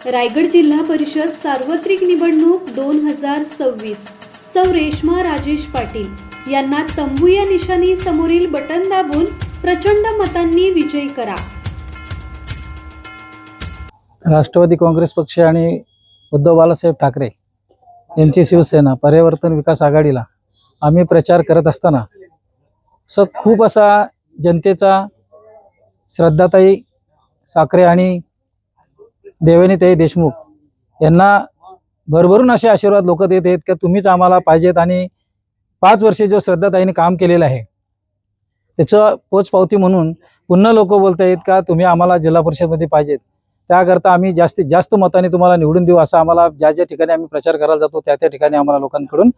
रायगड जिल्हा परिषद सार्वत्रिक निवडणूक 2026। सौ रेश्मा राजेश पाटील यांना तंबू या निशाणी समोरील बटन दाबून प्रचंड मतांनी विजयी करा। राष्ट्रवादी काँग्रेस पक्ष आणि उद्धव बाळासाहेब ठाकरे यांची शिवसेना परिवर्तन विकास आघाडीला आम्ही प्रचार करत असताना खूप असा जनतेचा श्रद्धाताई साखरे आणि देवयानीताई देशमुख यांना भरभरून असे आशीर्वाद लोक देत आहेत की तुम्हीच आम्हाला पाहिजेत आणि 5 वर्षे जो श्रद्धाताईने काम केलेलं आहे त्याचं पोचपावती म्हणून पुन्हा लोक बोलत आहेत का तुम्ही आम्हाला जिल्हा परिषदमध्ये पाहिजेत, त्याकरता आम्ही जास्तीत जास्त मताने तुम्हाला निवडून देऊ असं आम्हाला ज्या ज्या ठिकाणी आम्ही प्रचार करायला जातो त्या त्या ठिकाणी आम्हाला लोकांकडून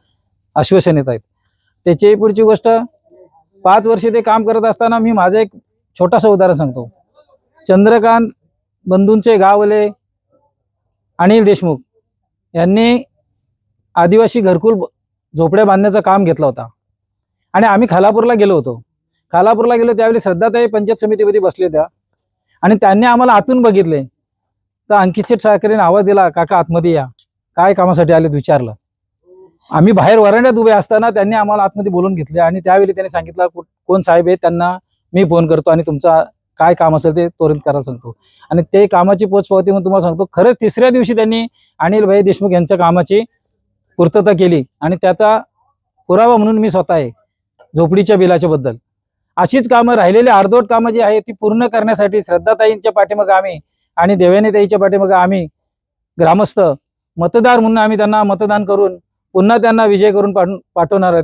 आश्वासन येत आहेत। त्याची पुढची गोष्ट 5 वर्षे ते काम करत असताना मी माझं एक छोटासा उदाहरण सांगतो। चंद्रकांत बंधूंचे गावले अनिल देशमुख यांनी आदिवासी घरकुल झोपड्या बांधण्याचं काम घेतलं होता आणि आम्ही खालापूरला गेलो होतो। खालापूरला गेलो त्यावेळी श्रद्धाताई पंचायत समितीमध्ये बसले होत्या आणि त्यांनी आम्हाला आतून बघितले तर अंकित शेठ साखरेने आवाज दिला, काका आतमध्ये या, काय कामासाठी आलेत विचारलं। आम्ही बाहेर वरांड्यात उभे असताना त्यांनी आम्हाला आतमध्ये बोलून घेतले आणि त्यावेळी त्यांनी सांगितलं कोण साहेब आहे त्यांना मी फोन करतो आणि तुमचा काय काम असेल ते त्वरित करायला सांगतो। आणि ते कामाची पोचपावती म्हणून तुम्हाला सांगतो, खरंच तिसऱ्या दिवशी त्यांनी अनिल भाई देशमुख यांच्या कामाची पूर्तता केली आणि त्याचा पुरावा म्हणून मी स्वतः आहे झोपडीच्या बिलाच्या बद्दल। अशीच कामं राहिलेली अर्धवट कामं जी आहेत ती पूर्ण करण्यासाठी श्रद्धाताईंच्या पाठीमागे आम्ही आणि देवयानीताईच्या पाठीमागे आम्ही ग्रामस्थ मतदार म्हणून आम्ही त्यांना मतदान करून पुन्हा त्यांना विजय करून पाठवणार आहोत।